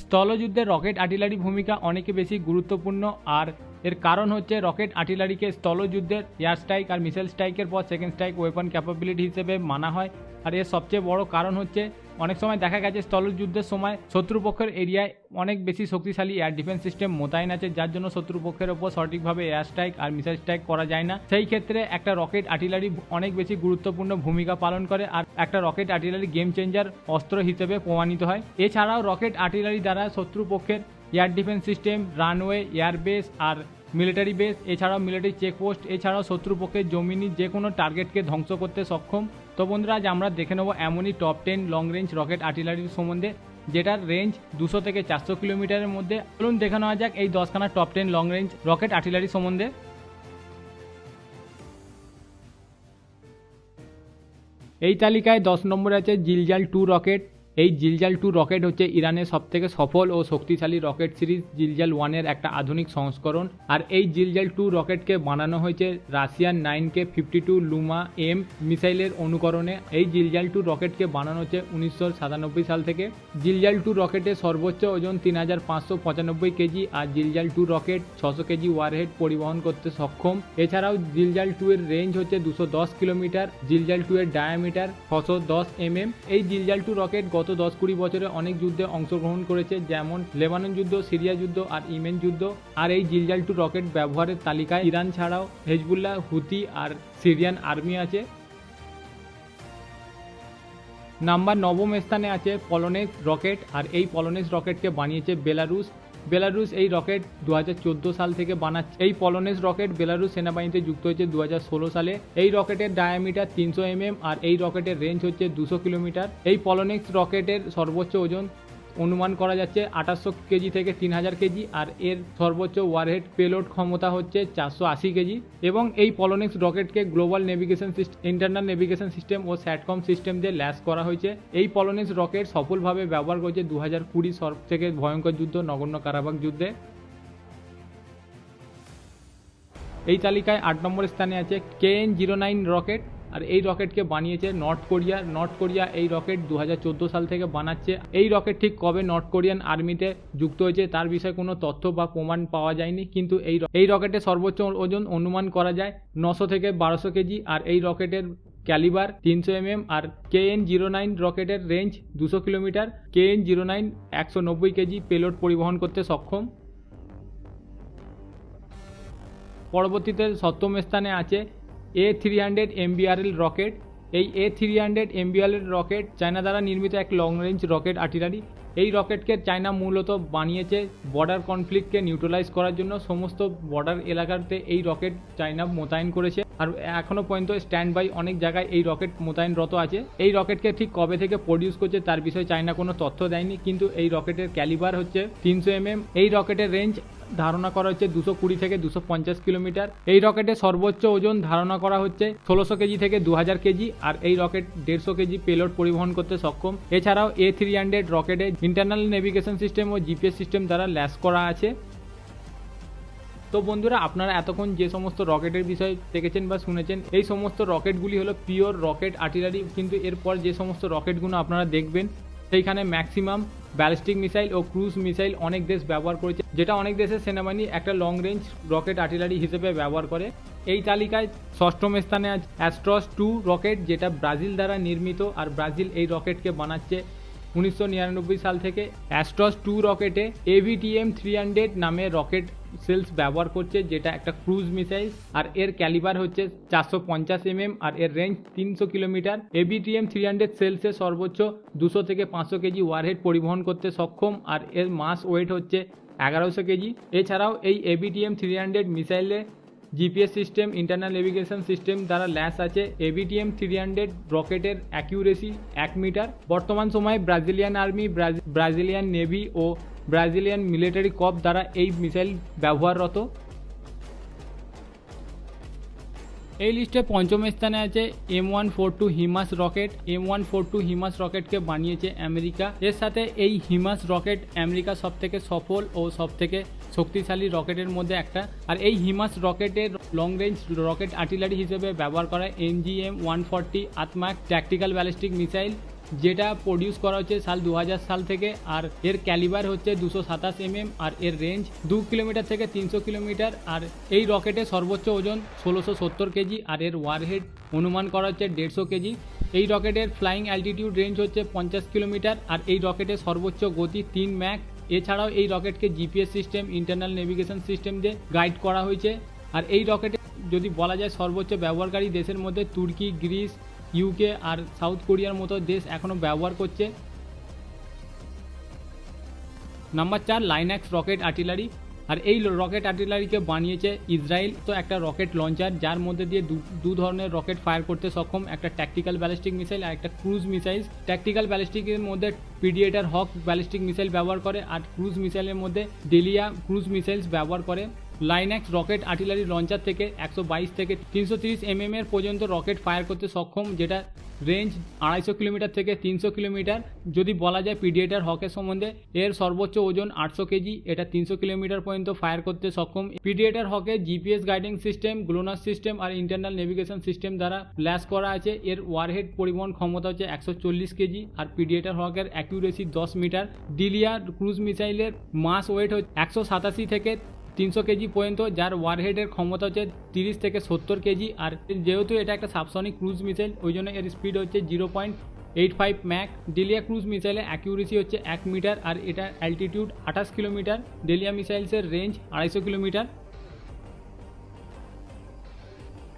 স্থলযুদ্ধে rocket artillery ভূমিকা অনেক বেশি গুরুত্বপূর্ণ, আর এর কারণ হচ্ছে রকেট আর্টিলারিকে স্থলযুদ্ধের এয়ার স্ট্রাইক আর মিসাইল স্ট্রাইকের পর সেকেন্ড স্ট্রাইক ওয়েপন ক্যাপাবিলিটি হিসেবে মানা হয়। আর এর সবচেয়ে বড় কারণ হচ্ছে অনেক সময় দেখা গেছে স্থলযুদ্ধের সময় শত্রুপক্ষের এরিয়ায় অনেক বেশি শক্তিশালী এয়ার ডিফেন্স সিস্টেম মোতায়েন আছে, যার জন্য শত্রুপক্ষের ওপর সঠিকভাবে এয়ার স্ট্রাইক আর মিসাইল স্ট্রাইক করা যায় না। সেই ক্ষেত্রে একটা রকেট আর্টিলারি অনেক বেশি গুরুত্বপূর্ণ ভূমিকা পালন করে, আর একটা রকেট আর্টিলারি গেম চেঞ্জার অস্ত্র হিসেবে প্রমাণিত হয়। এছাড়াও রকেট আর্টিলারি দ্বারা শত্রুপক্ষের air defense system, runway, airbase আর মিলিটারি বেস, এছাড়াও মিলিটারি চেকপোস্ট, এছাড়াও শত্রুপক্ষের জমিনি যে কোনো টার্গেটকে ধ্বংস করতে সক্ষম। তো বন্ধুরা, আজ আমরা দেখে নেব এমনই টপ 10 লং রেঞ্জ রকেট আর্টিলারির সম্বন্ধে, যেটার রেঞ্জ 200 থেকে 400 কিলোমিটারের মধ্যে। চলুন দেখে নেওয়া যাক এই 10খানা top 10 long range rocket artillery সম্বন্ধে। এই তালিকায় 10 নম্বরে আছে জিলজাল 2 রকেট। এই জিলজাল 2 রকেট হচ্ছে ইরানের সবথেকে সফল ও শক্তিশালী রকেট সিরিজ জিলজাল 1-এর একটা আধুনিক সংস্করণ। আর এই জিলজাল 2 রকেটকে বানানো হয়েছে রাশিয়ান 9K-52 লুমা এম মিসাইলের অনুকরণে। এই জিলজাল 2 রকেটকে বানানো হচ্ছে 1997 সাল থেকে। জিলজাল 2 রকেটের সর্বোচ্চ ওজন 3595 কেজি, আর জিলজাল 2 রকেট 600 কেজি ওয়ারহেড পরিবহন করতে সক্ষম। এছাড়াও জিলজাল 2 এর রেঞ্জ হচ্ছে 210 কিলোমিটার। জিলজাল 2 এর ডায়ামিটার 610 mm। এই জিলজাল 2 রকেট গত 10-20 বছরে অনেক যুদ্ধে অংশগ্রহণ করেছে, যেমন লেবানন যুদ্ধ, সিরিয়া যুদ্ধ আর ইয়েমেন যুদ্ধ। আর এই জিলজাল 2 রকেট ব্যবহারের তালিকায় ইরান ছাড়াও হেজবুল্লাহ, হুতি আর সিরিয়ান আর্মি আছে। নাম্বার 9 স্থানে আছে পলোনেস রকেট। আর এই পলোনেস রকেটকে বানিয়েছে বেলারুস। বেলারুস এই রকেট 2014 সাল থেকে বানাচ্ছে। এই পলোনেস রকেট বেলারুস সেনাবাহিনীতে যুক্ত হয়েছে 2016 সালে। এই রকেটের ডায়ামিটার 300 mm, আর এই রকেটের রেঞ্জ হচ্ছে 200 কিলোমিটার। এই পলোনেস রকেটের সর্বোচ্চ ওজন অনুমান করা যাচ্ছে 2800 কেজি থেকে 3000 কেজি, আর এর সর্বোচ্চ ওয়ারহেড পেলোড ক্ষমতা হচ্ছে 480 কেজি। এবং এই পলোনেক্স রকেটকে global navigation system, internal navigation system ও স্যাটকম সিস্টেম দিয়ে ল্যাস করা হয়েছে। এই পলোনেক্স রকেট সফলভাবে ব্যবহার করেছে 2020 সব থেকে ভয়ঙ্কর যুদ্ধ নগর্নো কারাবাখ যুদ্ধে। এই তালিকায় 8 নম্বর স্থানে আছে KN-09 রকেট। আর এই রকেটকে বানিয়েছে নর্থ কোরিয়া। নর্থ কোরিয়া এই রকেট 2014 সাল থেকে বানাচ্ছে। এই রকেট ঠিক কবে নর্থ কোরিয়ান আর্মিতে যুক্ত হয়েছে তার বিষয়ে কোনো তথ্য বা প্রমাণ পাওয়া যায়নি, কিন্তু এই রকেটের সর্বোচ্চ ওজন অনুমান করা যায় 900 থেকে 1200 কেজি। আর এই রকেটের ক্যালিবার 300 mm। আর KN-09 রকেটের range 200 kilometre. KN-09 190 KG payload পরিবহন করতে সক্ষম। পরবর্তীতে 7ম স্থানে আছে A300 MBRL রকেট। এই A300 MBRL রকেট চায়না দ্বারা নির্মিত এক লং রেঞ্জ রকেট আর্টিলারি। এই রকেটকে চায়না মূলত বানিয়েছে বর্ডার কনফ্লিক্টকে নিউট্রালাইজ করার জন্য। সমস্ত বর্ডার এলাকাতে এই রকেট চায়না মোতায়েন করেছে, আর এখনও পর্যন্ত স্ট্যান্ড বাই অনেক জায়গায় এই রকেট মোতায়েনরত আছে। এই রকেটকে ঠিক কবে থেকে প্রডিউস করছে তার বিষয়ে চায়না কোনো তথ্য দেয়নি, কিন্তু এই রকেটের ক্যালিবার হচ্ছে 300 mm। এই রকেটের রেঞ্জ ধারণা করা হচ্ছে 220 থেকে 250 কিলোমিটার। এই রকেটের সর্বোচ্চ ওজন ধারণা করা হচ্ছে 1600 কেজি থেকে 2000 কেজি, আর এই রকেট 150 কেজি পেলোড পরিবহন করতে সক্ষম। এছাড়াও A300 রকেটে ইন্টারনাল নেভিগেশন সিস্টেম ও জিপিএস সিস্টেম দ্বারা ল্যাস করা আছে। তো বন্ধুরা, আপনারা এতক্ষণ যে সমস্ত রকেটের বিষয়ে দেখেছেন বা শুনেছেন, এই সমস্ত রকেটগুলি হলো পিওর রকেট আর্টিলারি। কিন্তু এরপর যে সমস্ত রকেটগুলো আপনারা দেখবেন সেইখানে ম্যাক্সিমাম ব্যালিস্টিক মিসাইল ও ক্রুজ মিসাইল অনেক দেশ ব্যবহার করেছে, যেটা অনেক দেশের সেনাবাহিনী একটা লং রেঞ্জ রকেট আর্টিলারি হিসেবে ব্যবহার করে। এই তালিকায় 6ম স্থানে আছে অ্যাস্ট্রস 2 রকেট, যেটা ব্রাজিল দ্বারা নির্মিত। আর ব্রাজিল এই রকেটকে বানাচ্ছে 1999 সাল থেকে। অ্যাস্ট্রস 2 রকেটে AVTM-300 নামে রকেট সেলস ব্যবহার করছে, যেটা একটা ক্রুজ মিসাইল। আর এর ক্যালিবার হচ্ছে 450 mm, আর এর রেঞ্জ 300 কিলোমিটার। AVTM-300 সেলসের সর্বোচ্চ 200 থেকে 500 কেজি ওয়ারহেড পরিবহন করতে সক্ষম, আর এর মাস ওয়েট হচ্ছে 1100 কেজি। এছাড়াও এই AVTM-300 মিসাইলে GPS system, internal navigation system দ্বারা ল্যাস আছে। AVTM-300 রকেটের অ্যাকিউরেসি 1 মিটার। বর্তমান সময়ে ব্রাজিলিয়ান আর্মি, ব্রাজিলিয়ান নেভি ও ব্রাজিলিয়ান মিলিটারি কর্পস দ্বারা এই মিসাইল ব্যবহাররত। এই লিস্টে 5ম স্থানে আছে M142 হিমাস রকেট। M142 হিমাস রকেটকে বানিয়েছে আমেরিকা। এর সাথে এই হিমাস রকেট আমেরিকা সবথেকে সফল ও সবথেকে শক্তিশালী রকেটের মধ্যে একটা। আর এই হিমাস রকেটের লং রেঞ্জ রকেট আর্টিলারি হিসেবে ব্যবহার করা NGM-140 আতমাক ট্যাকটিক্যাল ব্যালিস্টিক মিসাইল। যেটা প্রডিউস করা হচ্ছে সাল 2000 সাল থেকে। আর এর ক্যালিবার হচ্ছে 227 আর এর রেঞ্জ 2 কিলোমিটার থেকে 300 কিলোমিটার। আর এই রকেটের সর্বোচ্চ ওজন 1670 কেজি আর এর ওয়ারহেড অনুমান করা হচ্ছে 150 কেজি। এই রকেটের ফ্লাইং অ্যালটিটিউড রেঞ্জ হচ্ছে 50 কিলোমিটার আর এই রকেটের সর্বোচ্চ গতি 3 ম্যাক। এছাড়াও এই রকেটকে GPS system, internal navigation system দিয়ে গাইড করা হয়েছে। আর এই রকেটে যদি বলা যায় সর্বোচ্চ ব্যবহারকারী দেশের মধ্যে তুর্কি, গ্রিস, ইউকে আর সাউথ কোরিয়ার মতো দেশ এখনও ব্যবহার করছে। Number 4, Lynx rocket artillery. আর এই রকেট আর্টিলারিকে বানিয়েছে ইসরায়েল। তো একটা রকেট লঞ্চার যার মধ্যে দিয়ে দু ধরনের রকেট ফায়ার করতে সক্ষম, একটা ট্যাকটিক্যাল ব্যালিস্টিক মিসাইল আর একটা ক্রুজ মিসাইল। ট্যাকটিক্যাল ব্যালিস্টিকের মধ্যে প্রিডিয়েটার হক ব্যালিস্টিক মিসাইল ব্যবহার করে আর ক্রুজ মিসাইলের মধ্যে ডেলিয়া ক্রুজ মিসাইলস ব্যবহার করে। লাইনাক্স রকেট আর্টিলারি লঞ্চার থেকে 122 থেকে 330 এর পর্যন্ত রকেট ফায়ার করতে সক্ষম, যেটা রেঞ্জ 250 কিলোমিটার থেকে 300 কিলোমিটার। যদি বলা যায় প্রিডিয়েটার হকের সম্বন্ধে, এর সর্বোচ্চ ওজন 800 কেজি, এটা 300 কিলোমিটার পর্যন্ত ফায়ার করতে সক্ষম। প্রিডিয়েটার হকে GPS guiding system, GLONASS system আর ইন্টারনাল নেভিগেশন সিস্টেম দ্বারা ল্যাস করা আছে। এর ওয়ারহেড পরিবহন ক্ষমতা হচ্ছে 140 কেজি আর প্রিডিয়েটার হকের অ্যাকিউরেসি 10 মিটার। ডিলিয়া ক্রুজ মিসাইলের মাস ওয়েট হচ্ছে 187 থেকে 300 কেজি পর্যন্ত, যার ওয়ারহেডের ক্ষমতা হচ্ছে 30 থেকে 70 কেজি। আর যেহেতু এটা একটা সাবসনিক ক্রুজ মিসাইল, ওই জন্য এর স্পিড হচ্ছে 0.85 ম্যাক। ডেলিয়া ক্রুজ মিসাইলের অ্যাকিউরেসি হচ্ছে 1 মিটার আর এটা অ্যালটিটিউড 28 কিলোমিটার। ডেলিয়া মিসাইলসের range 250 kilometre.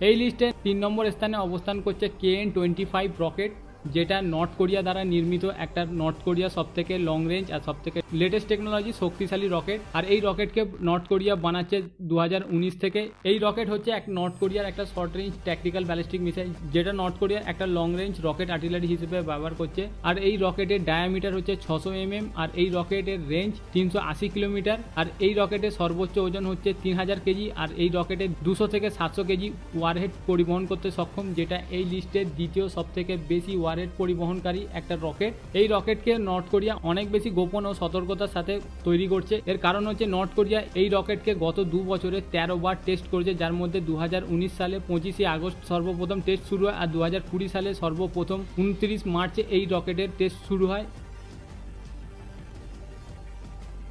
এই লিস্টে 3 নম্বর স্থানে অবস্থান করছে KN-25 রকেট, যেটা নর্থ কোরিয়া দ্বারা নির্মিত একটা নর্থ কোরিয়া সবথেকে লং রেঞ্জ আর সবথেকে লেটেস্ট টেকনোলজি শক্তিশালী রকেট। আর এই রকেটকে নর্থ কোরিয়া বানাচ্ছে 2019 থেকে। এই রকেট হচ্ছে এক নর্থ কোরিয়ার একটা short range tactical ballistic missile, যেটা নর্থ কোরিয়ার একটা লং রেঞ্জ রকেট আর্টিলারি হিসেবে ব্যবহার করছে। আর এই রকেটের ডায়ামিটার হচ্ছে 600 আর এই রকেটের রেঞ্জ 380 কিলোমিটার। আর এই রকেটের সর্বোচ্চ ওজন হচ্ছে 3000 কেজি আর এই রকেটের 200 থেকে 700 কেজি ওয়ারহেড পরিবহন করতে সক্ষম, যেটা এই লিস্টের দ্বিতীয় সবথেকে বেশি ওয়ারহেড পরিবহনকারী একটা রকেট। এই রকেটকে নর্থ কোরিয়া অনেক বেশি গোপন ও সতর্কতার সাথে তৈরি করছে। এর কারণ হচ্ছে নর্থ কোরিয়া এই রকেটকে গত 2 বছরে 13 বার টেস্ট করেছে, যার মধ্যে 2019 সালে 25 আগস্ট সর্বপ্রথম টেস্ট শুরু হয় আর 2020 সালে সর্বপ্রথম 29 মার্চে এই রকেটের টেস্ট শুরু হয়।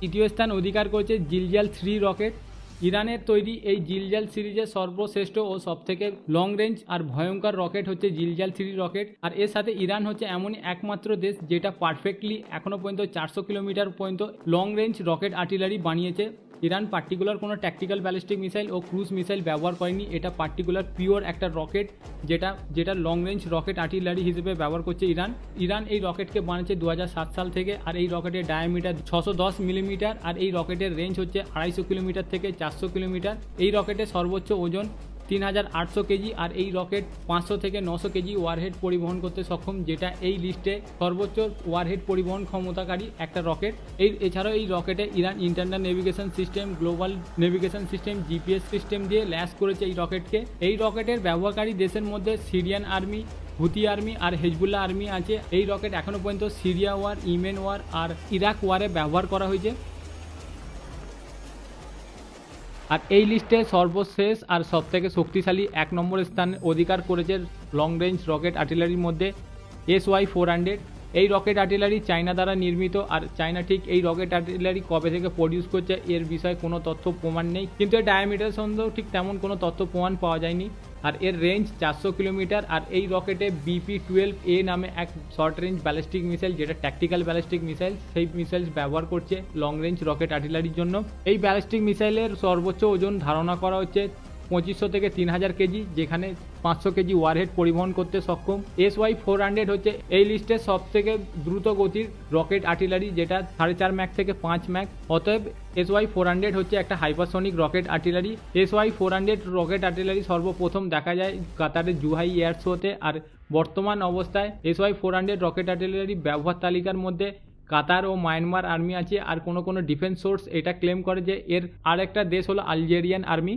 তৃতীয় স্থান অধিকার করেছে জিলজাল 3 রকেট। ইরানের তৈরি এই জিলজাল সিরিজের সর্বশ্রেষ্ঠ ও সবথেকে লং রেঞ্জ আর ভয়ঙ্কর রকেট হচ্ছে জিলজাল 3 রকেট। আর এর সাথে ইরান হচ্ছে এমনই একমাত্র দেশ যেটা পারফেক্টলি এখনও পর্যন্ত 400 কিলোমিটার পর্যন্ত লং রেঞ্জ রকেট আর্টিলারি বানিয়েছে। ইরান পার্টিকুলার কোনো ট্যাকটিক্যাল ব্যালিস্টিক মিসাইল ও ক্রুজ মিসাইল ব্যবহার করেনি, এটা পার্টিকুলার পিওর একটা রকেট যেটা লং রেঞ্জ রকেট আর্টিলারি হিসেবে ব্যবহার করছে ইরান এই রকেটকে বানিয়েছে 2007 সাল থেকে। আর এই রকেটের ডায়ামিটার 610 মিলিমিটার আর এই রকেটের রেঞ্জ হচ্ছে 250 কিলোমিটার থেকে 400 কিলোমিটার। এই রকেটের সর্বোচ্চ ওজন 3800 কেজি আর এই রকেট 500 থেকে 900 কেজি ওয়ারহেড পরিবহন করতে সক্ষম, যেটা এই লিস্টে সর্বোচ্চ ওয়ারহেড পরিবহন ক্ষমতাকারী একটা রকেট। এছাড়াও এই রকেটে Iran internal navigation system, global navigation system, GPS system দিয়ে ল্যাস করেছে এই রকেটকে। এই রকেটের ব্যবহারকারী দেশের মধ্যে সিরিয়ান আর্মি, হুতি আর্মি আর হেজবুল্লাহ আর্মি আছে। এই রকেট এখনও পর্যন্ত সিরিয়া ওয়ার, ইয়েমেন ওয়ার আর ইরাক ওয়ারে ব্যবহার করা হয়েছে। আর এই লিস্টে সর্বশেষ আর সবথেকে শক্তিশালী 1 নম্বর স্থান অধিকার করেছে লং রেঞ্জ রকেট আর্টিলারির মধ্যে SY-400। এই রকেট আর্টিলারি চায়না দ্বারা নির্মিত। আর চায়না ঠিক এই রকেট আর্টিলারি কবে থেকে প্রডিউস করছে এর বিষয়ে কোনো তথ্য প্রমাণ নেই, কিন্তু এর ডায়ামিটার সন্দেহ ঠিক তেমন কোনো তথ্য প্রমাণ পাওয়া যায়নি। আর এর রেঞ্জ 400 কিলোমিটার। আর এই রকেটে BP-12A নামে এক শর্ট রেঞ্জ ব্যালিস্টিক মিসাইল, যেটা ট্যাকটিক্যাল ব্যালিস্টিক মিসাইল, সেই মিসাইল ব্যবহার করছে লং রেঞ্জ রকেট আর্টিলারির জন্য। এই ব্যালিস্টিক মিসাইলের সর্বোচ্চ ওজন ধারণা করা হচ্ছে 2500 থেকে 3000 কেজি, যেখানে 500 কেজি ওয়ারহেড পরিবহন করতে সক্ষম। SY-400 হচ্ছে এই লিস্টের সবথেকে দ্রুত গতির রকেট আর্টিলারি, যেটা 4.5 ম্যাক থেকে 5 ম্যাক। অতএব SY-400 হচ্ছে একটা hypersonic rocket artillery. SY-400 rocket artillery সর্বপ্রথম দেখা যায় কাতারের জুহাই এয়ার শোতে। আর বর্তমান অবস্থায় SY-400 রকেট আর্টিলারি ব্যবহার তালিকার মধ্যে কাতার ও মায়ানমার আর্মি আছে। আর কোনো ডিফেন্স সোর্স এটা ক্লেম করে যে এর আর একটা দেশ হলো আলজেরিয়ান আর্মি।